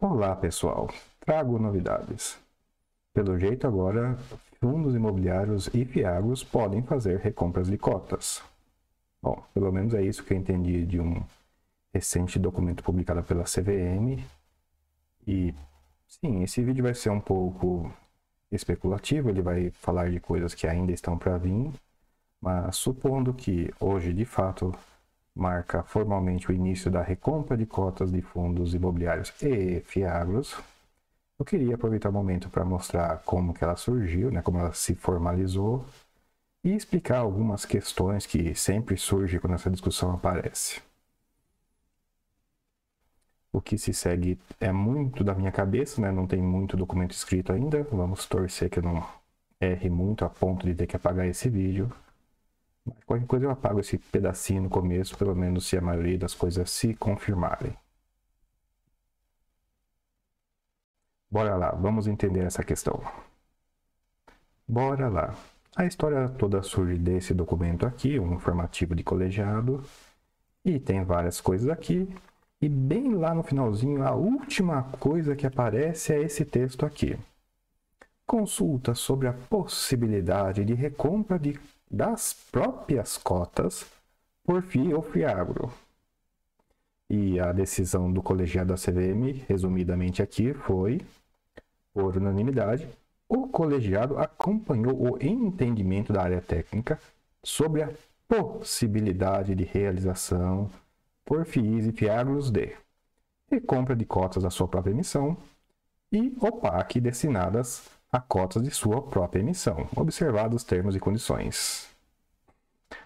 Olá pessoal, trago novidades. Pelo jeito agora, fundos imobiliários e fiagros podem fazer recompras de cotas. Bom, pelo menos é isso que eu entendi de um recente documento publicado pela CVM. E sim, esse vídeo vai ser um pouco especulativo, ele vai falar de coisas que ainda estão para vir, mas supondo que hoje de fato marca formalmente o início da recompra de cotas de fundos imobiliários e fiagros, eu queria aproveitar o momento para mostrar como que ela surgiu, né, como ela se formalizou e explicar algumas questões que sempre surgem quando essa discussão aparece. O que se segue é muito da minha cabeça, né, não tem muito documento escrito ainda, vamos torcer que eu não erre muito a ponto de ter que apagar esse vídeo. Mas qualquer coisa eu apago esse pedacinho no começo, pelo menos se a maioria das coisas se confirmarem. Bora lá, vamos entender essa questão. Bora lá. A história toda surge desse documento aqui, um informativo de colegiado, e tem várias coisas aqui, e bem lá no finalzinho, a última coisa que aparece é esse texto aqui. Consulta sobre a possibilidade de recompra das próprias cotas por FII ou FIAGRO. E a decisão do colegiado da CVM, resumidamente aqui, foi, por unanimidade, o colegiado acompanhou o entendimento da área técnica sobre a possibilidade de realização por FIIs e FIAGROs de recompra de cotas da sua própria emissão e OPAC destinadas a cotas de sua própria emissão, observados termos e condições.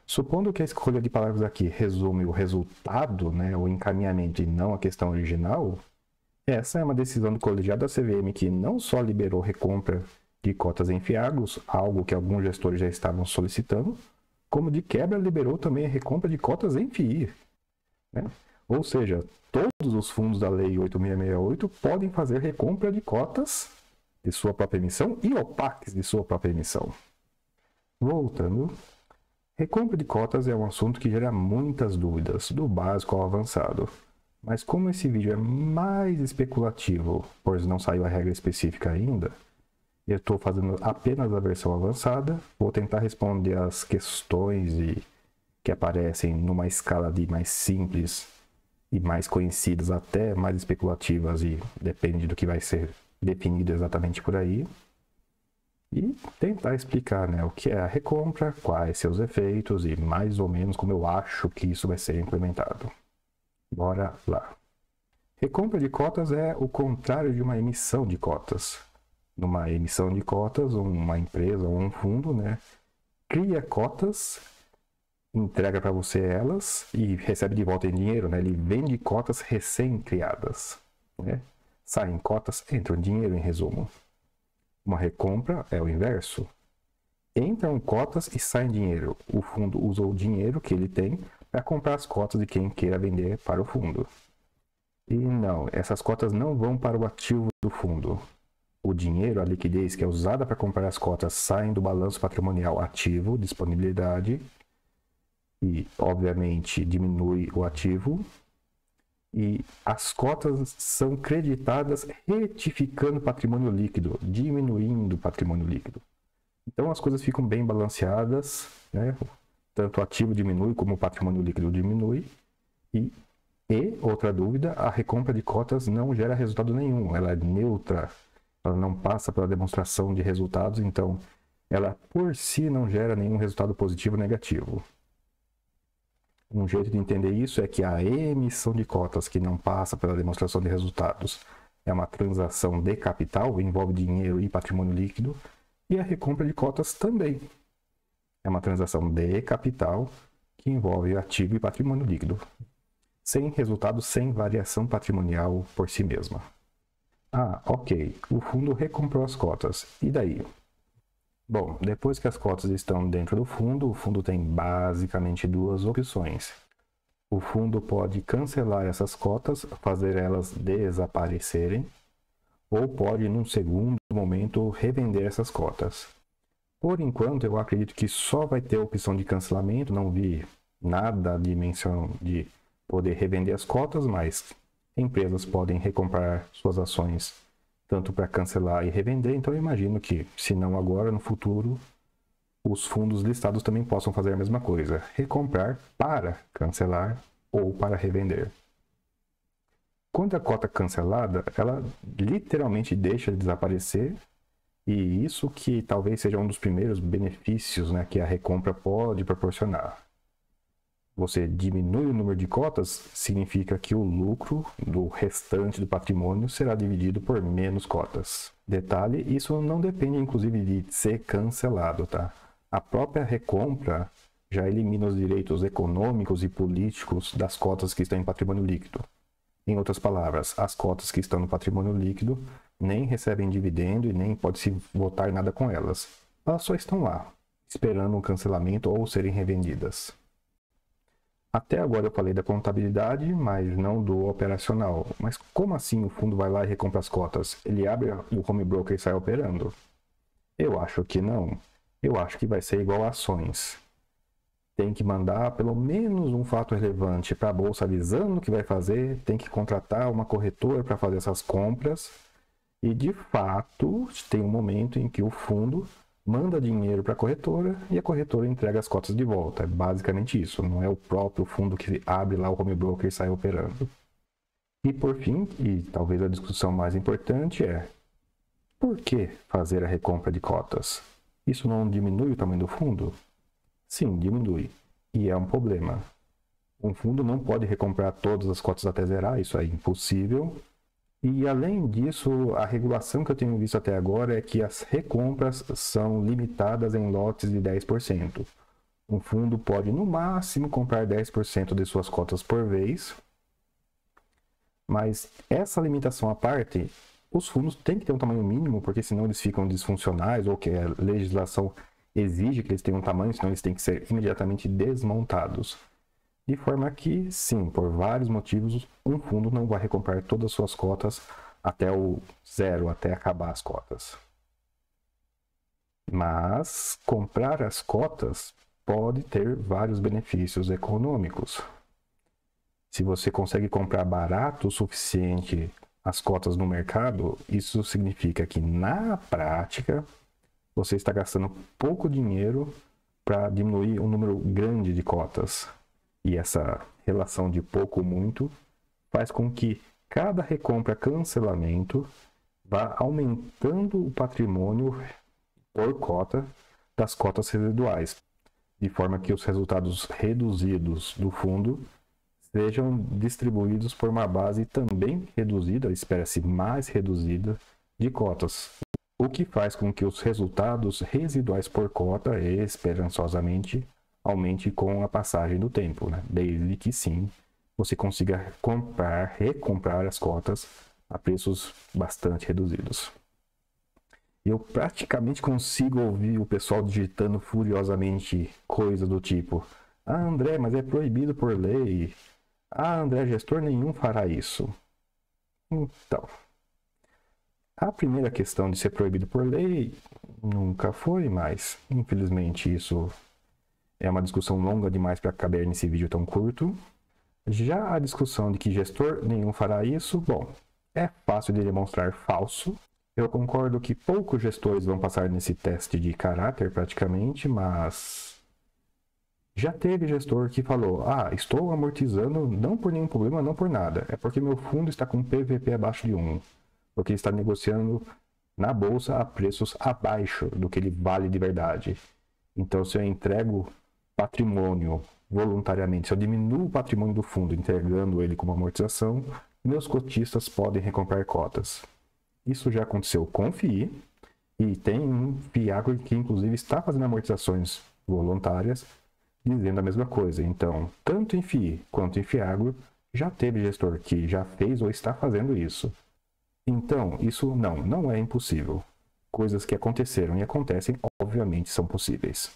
Supondo que a escolha de palavras aqui resume o resultado, né, o encaminhamento e não a questão original, essa é uma decisão do colegiado da CVM que não só liberou recompra de cotas em fiagros, algo que alguns gestores já estavam solicitando, como de quebra liberou também a recompra de cotas em FII. Né? Ou seja, todos os fundos da Lei 8.668 podem fazer recompra de cotas de sua própria emissão e OPACs de sua própria emissão. Voltando, recompra de cotas é um assunto que gera muitas dúvidas, do básico ao avançado. Mas como esse vídeo é mais especulativo, pois não saiu a regra específica ainda, eu estou fazendo apenas a versão avançada, vou tentar responder as questões que aparecem numa escala de mais simples e mais conhecidas até mais especulativas, e depende do que vai ser definido exatamente por aí. E tentar explicar, né, o que é a recompra, quais seus efeitos e mais ou menos como eu acho que isso vai ser implementado. Bora lá. Recompra de cotas é o contrário de uma emissão de cotas. Numa emissão de cotas, uma empresa ou um fundo, né, cria cotas, entrega para você elas e recebe de volta em dinheiro, né? Ele vende cotas recém-criadas, né? Saem cotas, entram dinheiro, em resumo. Uma recompra é o inverso. Entram cotas e saem dinheiro. O fundo usa o dinheiro que ele tem para comprar as cotas de quem queira vender para o fundo. E não, essas cotas não vão para o ativo do fundo. O dinheiro, a liquidez que é usada para comprar as cotas, saem do balanço patrimonial ativo, disponibilidade, e obviamente diminui o ativo. E as cotas são creditadas retificando o patrimônio líquido, diminuindo o patrimônio líquido. Então as coisas ficam bem balanceadas, né? Tanto o ativo diminui como o patrimônio líquido diminui. E outra dúvida, a recompra de cotas não gera resultado nenhum, ela é neutra, ela não passa pela demonstração de resultados, então ela por si não gera nenhum resultado positivo ou negativo. Um jeito de entender isso é que a emissão de cotas que não passa pela demonstração de resultados é uma transação de capital, envolve dinheiro e patrimônio líquido, e a recompra de cotas também é uma transação de capital que envolve ativo e patrimônio líquido, sem resultado, sem variação patrimonial por si mesma. Ah, ok, o fundo recomprou as cotas, e daí? Bom, depois que as cotas estão dentro do fundo, o fundo tem basicamente duas opções. O fundo pode cancelar essas cotas, fazer elas desaparecerem, ou pode, num segundo momento, revender essas cotas. Por enquanto, eu acredito que só vai ter a opção de cancelamento, não vi nada de menção de poder revender as cotas, mas empresas podem recomprar suas ações tanto para cancelar e revender, então eu imagino que, se não agora, no futuro, os fundos listados também possam fazer a mesma coisa, recomprar para cancelar ou para revender. Quando a cota é cancelada, ela literalmente deixa de desaparecer, e isso que talvez seja um dos primeiros benefícios, né, que a recompra pode proporcionar. Você diminui o número de cotas, significa que o lucro do restante do patrimônio será dividido por menos cotas. Detalhe, isso não depende inclusive de ser cancelado, tá? A própria recompra já elimina os direitos econômicos e políticos das cotas que estão em patrimônio líquido. Em outras palavras, as cotas que estão no patrimônio líquido nem recebem dividendo e nem pode-se votar nada com elas. Elas só estão lá, esperando um cancelamento ou serem revendidas. Até agora eu falei da contabilidade, mas não do operacional. Mas como assim o fundo vai lá e recompra as cotas? Ele abre o home broker e sai operando? Eu acho que não. Eu acho que vai ser igual a ações. Tem que mandar pelo menos um fato relevante para a bolsa avisando o que vai fazer, tem que contratar uma corretora para fazer essas compras. E de fato, tem um momento em que o fundo manda dinheiro para a corretora e a corretora entrega as cotas de volta. É basicamente isso, não é o próprio fundo que abre lá o home broker e sai operando. E por fim, e talvez a discussão mais importante é: por que fazer a recompra de cotas? Isso não diminui o tamanho do fundo? Sim, diminui. E é um problema. Um fundo não pode recomprar todas as cotas até zerar, isso é impossível. E além disso, a regulação que eu tenho visto até agora é que as recompras são limitadas em lotes de 10%. Um fundo pode, no máximo, comprar 10% de suas cotas por vez. Mas essa limitação à parte, os fundos têm que ter um tamanho mínimo, porque senão eles ficam disfuncionais, ou que a legislação exige que eles tenham um tamanho, senão eles têm que ser imediatamente desmontados. De forma que, sim, por vários motivos, um fundo não vai recomprar todas as suas cotas até o zero, até acabar as cotas. Mas comprar as cotas pode ter vários benefícios econômicos. Se você consegue comprar barato o suficiente as cotas no mercado, isso significa que, na prática, você está gastando pouco dinheiro para diminuir um número grande de cotas. E essa relação de pouco ou muito faz com que cada recompra cancelamento vá aumentando o patrimônio por cota das cotas residuais, de forma que os resultados reduzidos do fundo sejam distribuídos por uma base também reduzida, espera-se mais reduzida, de cotas. O que faz com que os resultados residuais por cota, esperançosamente, aumente com a passagem do tempo, né? Desde que sim, você consiga recomprar as cotas a preços bastante reduzidos. Eu praticamente consigo ouvir o pessoal digitando furiosamente coisas do tipo: ah, André, mas é proibido por lei. Ah, André, gestor nenhum fará isso. Então, a primeira questão de ser proibido por lei nunca foi, mas infelizmente isso é uma discussão longa demais para caber nesse vídeo tão curto. Já a discussão de que gestor nenhum fará isso, bom, é fácil de demonstrar falso. Eu concordo que poucos gestores vão passar nesse teste de caráter praticamente, mas já teve gestor que falou: ah, estou amortizando não por nenhum problema, não por nada, é porque meu fundo está com PVP abaixo de 1, porque está negociando na bolsa a preços abaixo do que ele vale de verdade. Então, se eu entrego patrimônio voluntariamente, se eu diminuo o patrimônio do fundo entregando ele como amortização, meus cotistas podem recomprar cotas. Isso já aconteceu com FII, e tem um FIAGRO que inclusive está fazendo amortizações voluntárias dizendo a mesma coisa. Então, tanto em FII quanto em FIAGRO, já teve gestor que já fez ou está fazendo isso. Então, isso não é impossível. Coisas que aconteceram e acontecem, obviamente, são possíveis.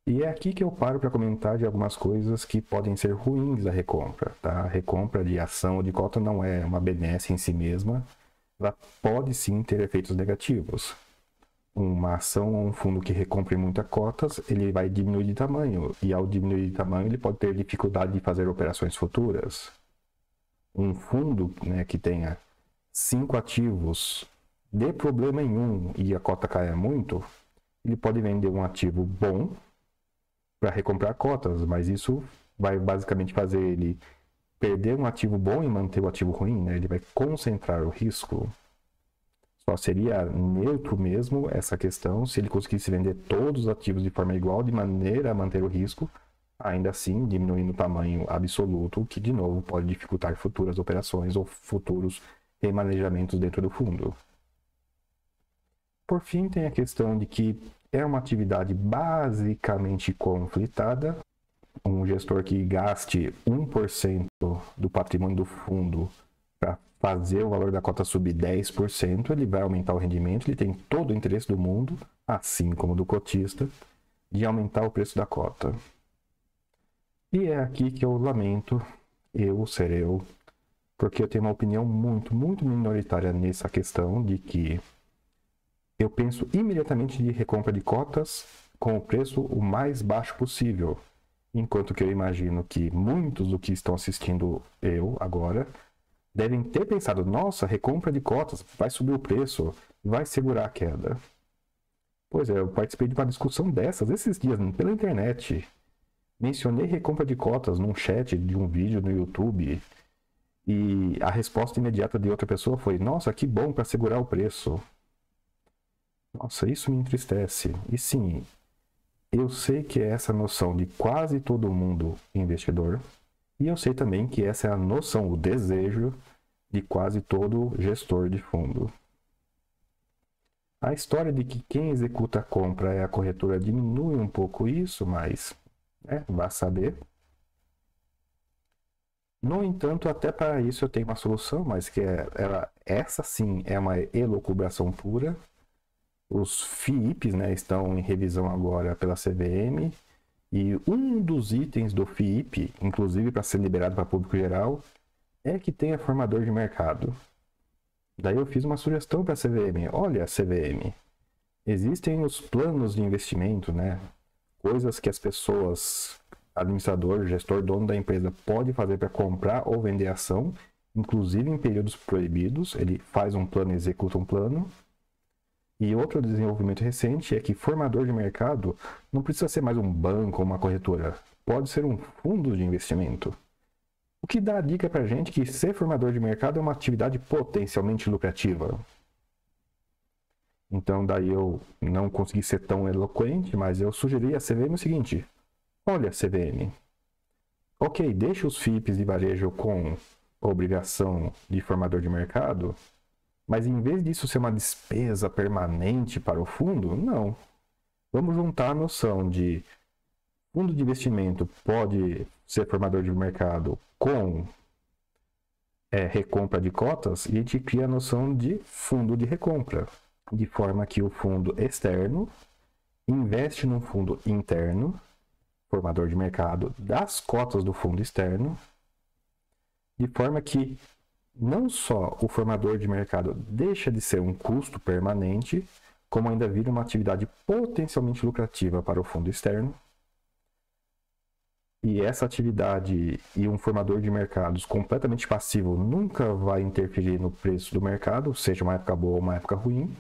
E é aqui que eu paro para comentar de algumas coisas que podem ser ruins da recompra. Tá? A recompra de ação ou de cota não é uma benesse em si mesma. Ela pode sim ter efeitos negativos. Uma ação ou um fundo que recompre muitas cotas, ele vai diminuir de tamanho. E ao diminuir de tamanho, ele pode ter dificuldade de fazer operações futuras. um fundo, né, que tenha 5 ativos, dê problema em um e a cota caia muito, ele pode vender um ativo bom para recomprar cotas, mas isso vai basicamente fazer ele perder um ativo bom e manter o ativo ruim, né? Ele vai concentrar o risco. Só seria neutro mesmo essa questão se ele conseguisse vender todos os ativos de forma igual, de maneira a manter o risco, ainda assim diminuindo o tamanho absoluto, que de novo pode dificultar futuras operações ou futuros remanejamentos dentro do fundo. Por fim, tem a questão de que é uma atividade basicamente conflitada. Um gestor que gaste 1% do patrimônio do fundo para fazer o valor da cota subir 10%, ele vai aumentar o rendimento, ele tem todo o interesse do mundo, assim como do cotista, de aumentar o preço da cota. E é aqui que eu lamento, ser eu, porque eu tenho uma opinião muito minoritária nessa questão de que eu penso imediatamente de recompra de cotas com o preço o mais baixo possível. Enquanto que eu imagino que muitos do que estão assistindo eu agora devem ter pensado, nossa, recompra de cotas, vai subir o preço, vai segurar a queda. Pois é, eu participei de uma discussão dessas esses dias pela internet. Mencionei recompra de cotas num chat de um vídeo no YouTube e a resposta imediata de outra pessoa foi, nossa, que bom para segurar o preço. Nossa, isso me entristece. E sim, eu sei que é essa noção de quase todo mundo investidor, e eu sei também que essa é a noção, o desejo de quase todo gestor de fundo. A história de que quem executa a compra é a corretora diminui um pouco isso, mas vá saber. No entanto, até para isso eu tenho uma solução, mas que essa sim é uma elucubração pura. Os FIIPs, né, estão em revisão agora pela CVM, e um dos itens do FIIP, inclusive para ser liberado para público geral, é que tenha formador de mercado. Daí eu fiz uma sugestão para a CVM. Olha, CVM, existem os planos de investimento, né? Coisas que as pessoas, administrador, gestor, dono da empresa, pode fazer para comprar ou vender ação, inclusive em períodos proibidos. Ele faz um plano e executa um plano. E outro desenvolvimento recente é que formador de mercado não precisa ser mais um banco ou uma corretora. Pode ser um fundo de investimento. O que dá a dica para a gente que ser formador de mercado é uma atividade potencialmente lucrativa. Então daí eu não consegui ser tão eloquente, mas eu sugeri à CVM o seguinte. Olha, CVM, ok, deixa os FIIPs de varejo com obrigação de formador de mercado, mas em vez disso ser uma despesa permanente para o fundo, não. Vamos juntar a noção de fundo de investimento pode ser formador de mercado com recompra de cotas e a gente cria a noção de fundo de recompra, de forma que o fundo externo investe num fundo interno, formador de mercado das cotas do fundo externo, de forma que não só o formador de mercado deixa de ser um custo permanente, como ainda vira uma atividade potencialmente lucrativa para o fundo externo. E essa atividade e um formador de mercados completamente passivo nunca vai interferir no preço do mercado, seja uma época boa ou uma época ruim.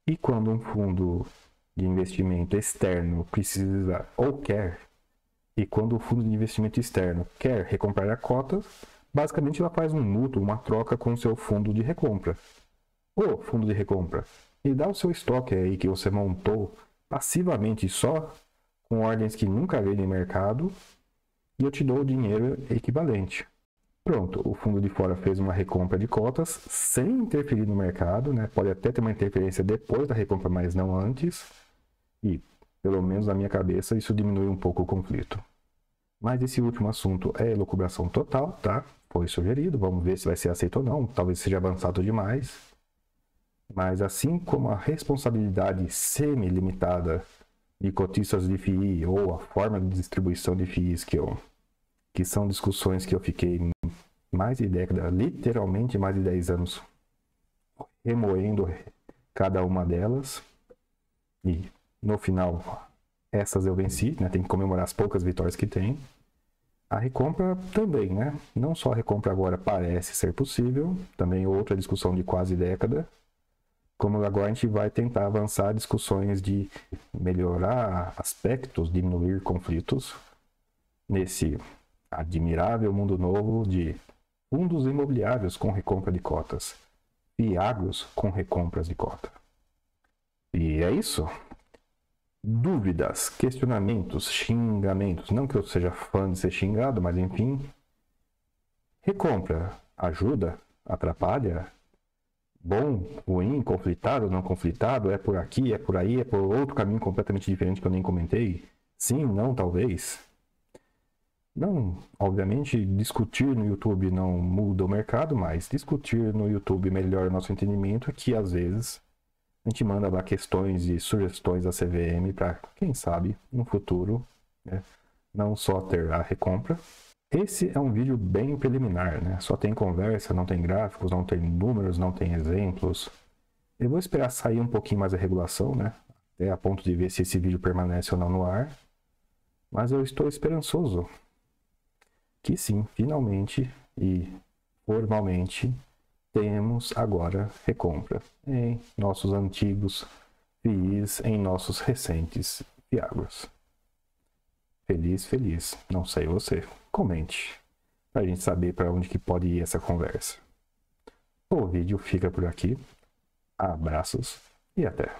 E quando um fundo de investimento externo precisa ou quer, e quando o fundo de investimento externo quer recomprar a cota, basicamente ela faz um mútuo, uma troca com o seu fundo de recompra. Ô, fundo de recompra, me dá o seu estoque aí que você montou passivamente só, com ordens que nunca veio no mercado, e eu te dou o dinheiro equivalente. Pronto, o fundo de fora fez uma recompra de cotas sem interferir no mercado, né? Pode até ter uma interferência depois da recompra, mas não antes. E, pelo menos na minha cabeça, isso diminui um pouco o conflito. Mas esse último assunto é elucubração total, tá? Foi sugerido, vamos ver se vai ser aceito ou não. Talvez seja avançado demais. Mas assim como a responsabilidade semi-limitada de cotistas de FII ou a forma de distribuição de FIIs que são discussões que eu fiquei mais de década, literalmente mais de 10 anos, remoendo cada uma delas. E no final, essas eu venci, né? Tem que comemorar as poucas vitórias que tem. A recompra também, né? Não só a recompra agora parece ser possível, também outra discussão de quase década, como agora a gente vai tentar avançar discussões de melhorar aspectos, diminuir conflitos nesse admirável mundo novo de fundos imobiliários com recompra de cotas e agros com recompras de cota. E é isso. Dúvidas, questionamentos, xingamentos. Não que eu seja fã de ser xingado, mas enfim. Recompra ajuda? Atrapalha? Bom, ruim, conflitado, não conflitado? É por aqui, é por aí, é por outro caminho completamente diferente que eu nem comentei? Sim, não, talvez. Não, obviamente, discutir no YouTube não muda o mercado, mas discutir no YouTube melhora o nosso entendimento, que às vezes a gente manda lá questões e sugestões da CVM para, quem sabe, no futuro, né, não só ter a recompra. Esse é um vídeo bem preliminar, né? Só tem conversa, não tem gráficos, não tem números, não tem exemplos. Eu vou esperar sair um pouquinho mais a regulação, né? Até a ponto de ver se esse vídeo permanece ou não no ar. Mas eu estou esperançoso que sim, finalmente e formalmente temos agora recompra em nossos antigos FIIs, em nossos recentes FIAGROS. Feliz, feliz. Não sei você. Comente, para a gente saber para onde que pode ir essa conversa. O vídeo fica por aqui. Abraços e até.